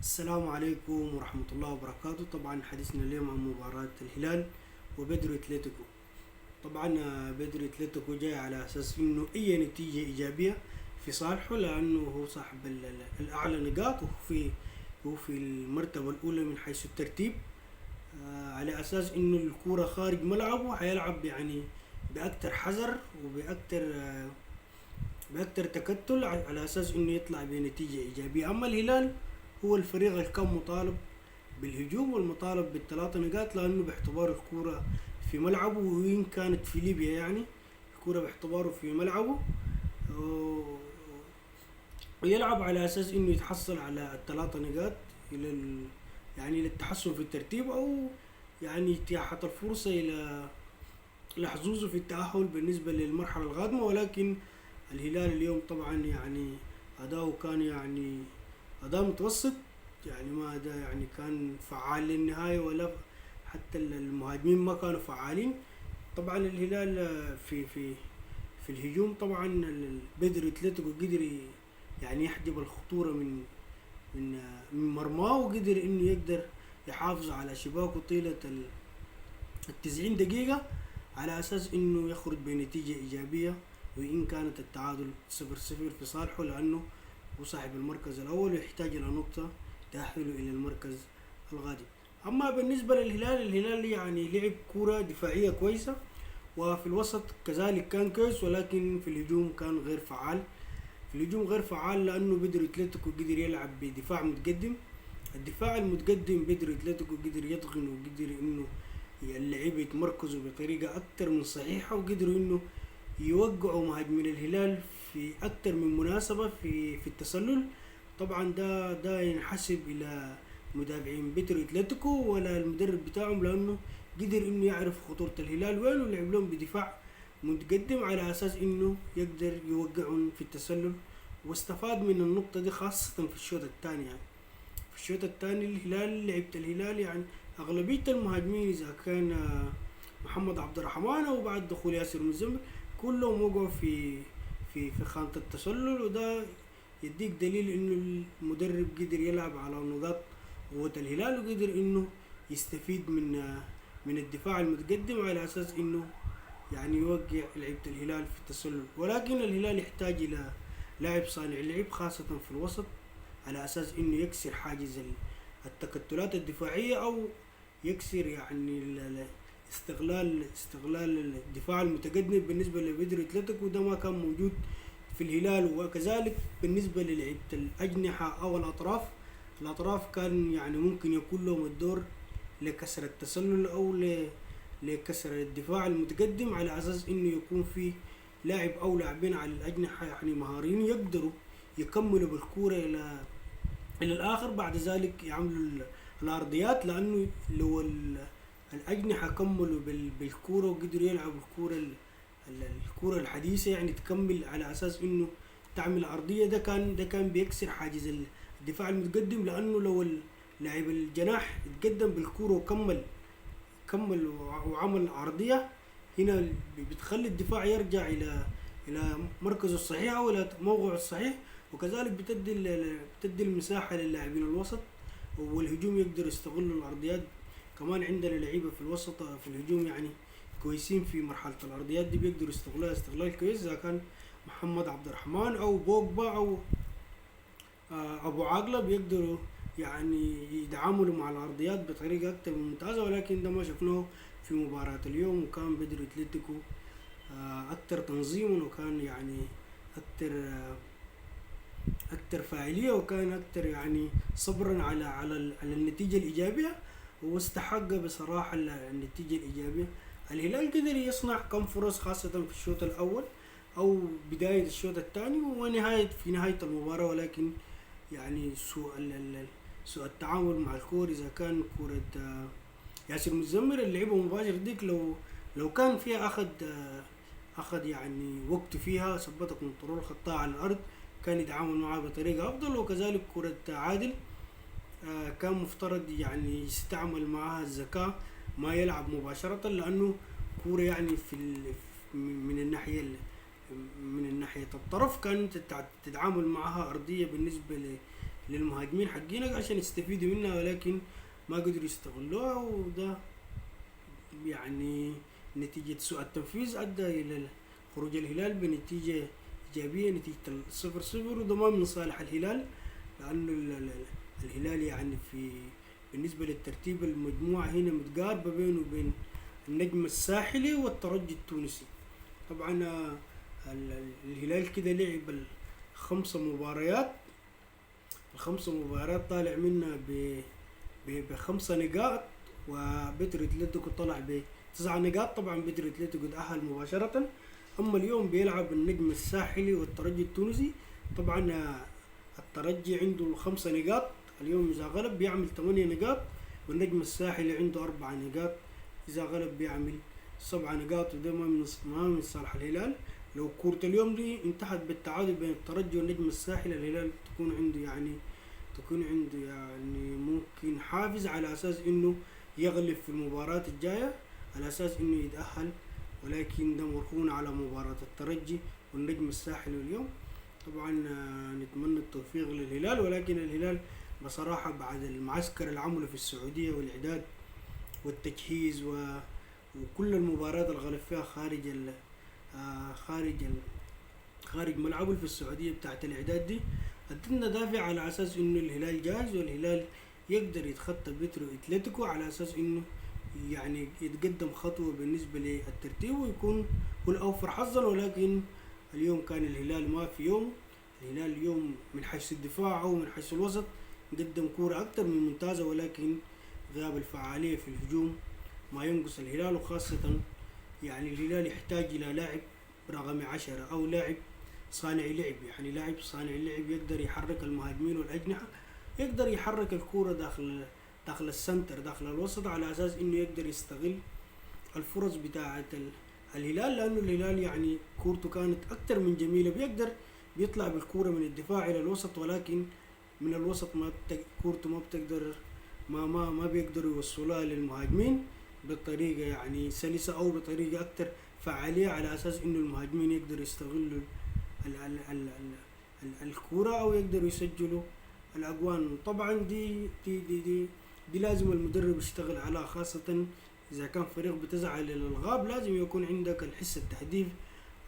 السلام عليكم ورحمة الله وبركاته. طبعا حديثنا اليوم عن مباراة الهلال وبدر اتلتيكو. طبعا بدر اتلتيكو جاي على اساس انه اي نتيجة ايجابية في صالحه، لانه هو صاحب الاعلى نقاط، وهو في المرتبة الاولى من حيث الترتيب. على اساس انه الكورة خارج ملعبه حيلعب يعني باكتر حذر وباكتر تكتل على اساس انه يطلع بنتيجة ايجابية. اما الهلال هو الفريق اللي كان مطالب بالهجوم والمطالب بالثلاثة نقاط، لأنه باعتبار الكورة في ملعبه، وإن كانت في ليبيا يعني الكورة باعتباره في ملعبه، و- ويلعب على أساس إنه يتحصل على الثلاثة نقاط يعني للتحسن في الترتيب، أو يعني إتاحة الفرصة إلى حظوظه في التأهل بالنسبة للمرحلة القادمة. ولكن الهلال اليوم طبعا يعني أداؤه كان يعني أداء متوسط، يعني ما أداء يعني كان فعال للنهاية، ولا حتى المهاجمين ما كانوا فعالين. طبعا الهلال في الهجوم طبعا بدر اتلتيكو قدر يعني يحجب الخطورة من من مرماه، وقدر انه يقدر يحافظ على شباكه طيلة التسعين دقيقة، على أساس إنه يخرج بنتيجة إيجابية، وإن كانت التعادل 0-0 في صالحه، لأنه هو صاحب المركز الأول ويحتاج إلى نقطة تأهله إلى المركز القادم. أما بالنسبة للهلال، الهلال يعني لعب كرة دفاعية كويسة، وفي الوسط كذلك كان كويس، ولكن في الهجوم كان غير فعال. في الهجوم غير فعال لأنه بدر اتلتيكو قدر يلعب بدفاع متقدم. الدفاع المتقدم بدر اتلتيكو قدر يضغن، وقدر إنه اللعيبة يتمركزوا بطريقة أكتر من صحيحة، وقدروا إنه يوقعوا مهاجمين الهلال في أكتر من مناسبة في التسلل. طبعا ده ينحسب إلى مدافعين بيترو اتلتيكو ولا المدرب بتاعهم، لأنه قدر إنه يعرف خطورة الهلال وين، ولعب لهم بدفاع متقدم على أساس إنه يقدر يوقعهم في التسلل، واستفاد من النقطة دي خاصة في الشوط الثاني. يعني في الشوط الثاني الهلال يعني أغلبية المهاجمين إذا كان محمد عبد الرحمن أو بعد دخول ياسر مزمل كلهم وقعوا في خانة التسلل، وده يديك دليل إنه المدرب قدر يلعب على نقاط قوة الهلال، وقدر إنه يستفيد من الدفاع المتقدم على أساس إنه يعني يوقع لعيبة الهلال في التسلل. ولكن الهلال يحتاج إلى لاعب صانع لعب خاصة في الوسط، على أساس إنه يكسر حاجز التكتلات الدفاعية، أو يكسر يعني استغلال الدفاع المتقدم بالنسبة لبدر اتلتيكو. ده ما كان موجود في الهلال. وكذلك بالنسبة للعيبة الأجنحة أو الأطراف كان يعني ممكن يكون لهم الدور لكسر التسلل، أو لكسر الدفاع المتقدم، على أساس إنه يكون في لاعب أو لاعبين على الأجنحة يعني مهاريين يقدروا يكملوا بالكورة إلى الآخر. بعد ذلك يعملوا الأرضيات، لأنه لو الأجنحة كملوا بالكورة وقدروا يلعبوا الكورة الحديثة يعني تكمل على أساس إنه تعمل أرضية، ده كان بيكسر حاجز الدفاع المتقدم. لأنه لو لاعب الجناح اتقدم بالكورة كمل وعمل عرضية، هنا بتخلي الدفاع يرجع إلى مركزه الصحيح أو إلى موقعه الصحيح، وكذلك بتدي المساحة للاعبين الوسط والهجوم يقدر يستغلوا الأرضيات. كمان عندنا لعيبة في الوسط في الهجوم يعني كويسين في مرحلة الأرضيات دي، بيقدروا يستغلوها استغلال كويس، إذا كان محمد عبد الرحمن أو بوجبا أو أبو عاقلة بيقدروا يعني يتعاملوا مع الأرضيات بطريقة أكتر من ممتازة. ولكن ده ما شفناه في مباراة اليوم، وكان بدر اتلتيكو أكتر تنظيما، وكان يعني أكتر أكتر فاعلية، وكان أكتر يعني صبرا على النتيجة الإيجابية، واستحق بصراحة النتيجة الإيجابية. الهلال قدر يصنع كم فرص خاصة في الشوط الأول أو بداية الشوط الثاني في نهاية المباراة، ولكن يعني سوء التعامل مع الكور، إذا كان كورة ياسر مزمر اللعبة مباشر ديك، لو كان فيها أخذ يعني وقت فيها ثبت كنترول خطها على الأرض، كان يتعامل معها بطريقة أفضل. وكذلك كرة عادل كان مفترض يعني يستعمل معها الذكاء، ما يلعب مباشرة، لأنه كورة يعني من الناحية من ناحية الطرف كانت تتعامل معها أرضية بالنسبة للمهاجمين حقينك عشان يستفيدوا منها، ولكن ما قدروا يستغلوها. وده يعني نتيجة سوء التنفيذ أدى إلى خروج الهلال بنتيجة إيجابية، نتيجة 0-0. وده ما من صالح الهلال، لأنه الهلال يعني بالنسبة للترتيب المجموعة هنا متقاربة بينه وبين النجم الساحلي والترجي التونسي. طبعا الهلال كده لعب الخمس مباريات، الخمس مباريات طالع منها بخمسة نقاط، وبتر اتلتيكو طلع بتسع نقاط. طبعا بتر اتلتيكو تأهل مباشرة. أما اليوم بيلعب النجم الساحلي والترجي التونسي. طبعا الترجي عنده خمسة نقاط اليوم، إذا غلب بيعمل 8 نقاط، والنجم الساحلي عنده 4 نقاط، إذا غلب بيعمل 7 نقاط. وده ما من صالح الهلال. لو كورة اليوم دي انتهت بالتعادل بين الترجي والنجم الساحلي، الهلال تكون عنده يعني ممكن حافز على أساس إنه يغلب في المباراة الجاية، على أساس إنه يتأهل. ولكن ده مرهون على مباراة الترجي والنجم الساحلي اليوم. طبعا نتمنى التوفيق للهلال، ولكن الهلال بصراحة بعد المعسكر اللي عمله في السعودية والإعداد والتجهيز وكل المباريات اللي غلب فيها خارج خارج ملعبه في السعودية بتاعت الإعداد دي، ادتنا دافع على أساس إنه الهلال جاهز، والهلال يقدر يتخطى بيترو اتلتيكو على أساس إنه يعني يتقدم خطوة بالنسبة للترتيب ويكون هو الأوفر حظا. ولكن اليوم كان الهلال ما في يوم. الهلال اليوم من حيث الدفاع أو من حيث الوسط قدم كورة أكتر من ممتازة، ولكن غياب الفعالية في الهجوم ما ينقص الهلال. وخاصة يعني الهلال يحتاج إلى لاعب رقم 10 أو لاعب صانع لعب، يعني لاعب صانع لعب يقدر يحرك المهاجمين والأجنحة، يقدر يحرك الكورة داخل السنتر، داخل الوسط، على أساس إنه يقدر يستغل الفرص بتاعة الهلال. لأنه الهلال يعني كورته كانت أكتر من جميلة، بيطلع بالكورة من الدفاع إلى الوسط، ولكن من الوسط كورته ما بتقدر ما بيقدروا يوصلوها للمهاجمين بطريقة يعني سلسة أو بطريقة أكتر فعالية، على أساس إنه المهاجمين يقدروا يستغلوا الكورة أو يقدروا يسجلوا الأجوان. طبعا دي لازم المدرب يشتغل عليها، خاصة إذا كان فريق بتسعى للألقاب. لازم يكون عندك الحس التهديف،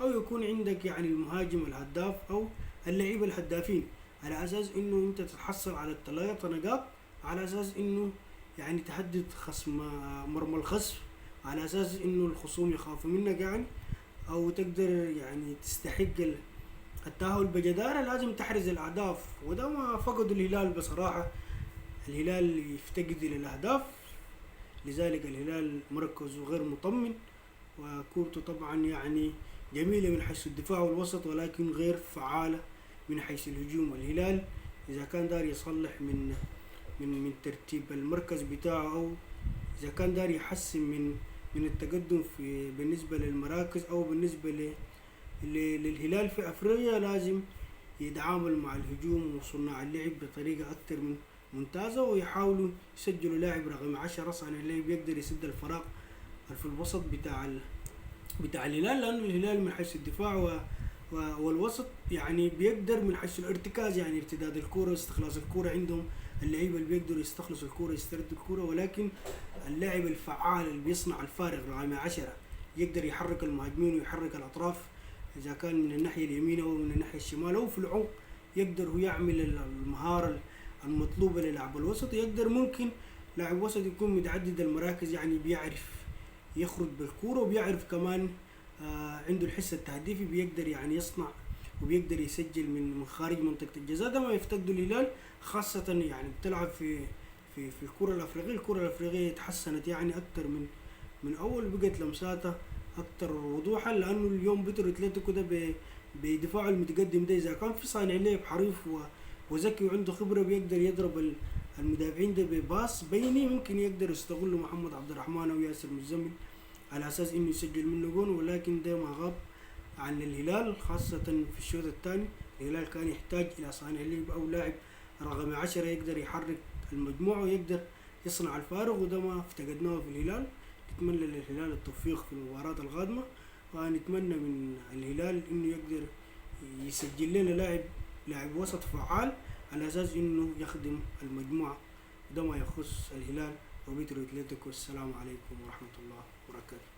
أو يكون عندك يعني المهاجم الهداف أو اللعيبة الهدافين، على أساس إنه أنت تتحصل على الثلاثة نقاط، على أساس إنه يعني تهدد خصم مرمى الخصم، على أساس إنه الخصوم يخافوا منك يعني، أو تقدر يعني تستحق التأهل بجدارة. لازم تحرز الأهداف، وده ما فقد الهلال بصراحة. الهلال يفتقد للأهداف، لذلك الهلال مركزه غير مطمن، وكورته طبعا يعني جميلة من حيث الدفاع والوسط، ولكن غير فعالة من حيث الهجوم. الهلال إذا كان دار يصلح من ترتيب المركز بتاعه، أو إذا كان دار يحسن من التقدم بالنسبة للمراكز، أو بالنسبة للهلال في أفريقيا، لازم يتعامل مع الهجوم وصناع اللعب بطريقة أكتر من ممتازة، ويحاولوا يسجلوا لاعب رقم 10 صانع اللعب يقدر يسد الفراغ في الوسط بتاع الهلال. لأنه الهلال من حيث الدفاع والوسط يعني بيقدر من حيث الارتكاز، يعني ارتداد الكرة واستخلاص الكرة، عندهم اللعيبة اللي بيقدروا يستخلصوا الكرة يستردوا الكرة. ولكن اللاعب الفعال اللي بيصنع الفارق رقم 10 يقدر يحرك المهاجمين ويحرك الأطراف، إذا كان من الناحية اليمين أو من الناحية الشمال أو في العمق، يقدر هو يعمل المهارة المطلوبة للاعب الوسط. يقدر ممكن لاعب وسط يكون متعدد المراكز، يعني بيعرف يخرج بالكورة، وبيعرف كمان عنده الحس التهديفي، بيقدر يعني يصنع وبيقدر يسجل من خارج منطقة الجزاء. ده ما يفتقده الهلال، خاصة يعني بتلعب في الكرة الأفريقية. الكرة الأفريقية تحسنت يعني أكتر من أول، بقت لمساتها أكتر وضوحا، لأنه اليوم بترو اتلتيكو ده بدفاعه المتقدم ده، إذا كان في صانع لعب حريف وذكي وعنده خبرة، بيقدر يضرب المدافعين ده بباص بيني، ممكن يقدر يستغله محمد عبد الرحمن أو ياسر مزمل على أساس إنه يسجل منه جون. ولكن ده ما غاب عن الهلال، خاصة في الشوط الثاني. الهلال كان يحتاج إلى صانع لعب أو لاعب رقم 10 يقدر يحرك المجموعة ويقدر يصنع الفارق، وده ما افتقدناه في الهلال. نتمنى للهلال التوفيق في المباراة القادمة، ونتمنى من الهلال إنه يقدر يسجل لنا لاعب وسط فعال، على أساس إنه يخدم المجموعة. ده ما يخص الهلال وبترو أتلتيكو. والسلام عليكم ورحمة الله وبركاته.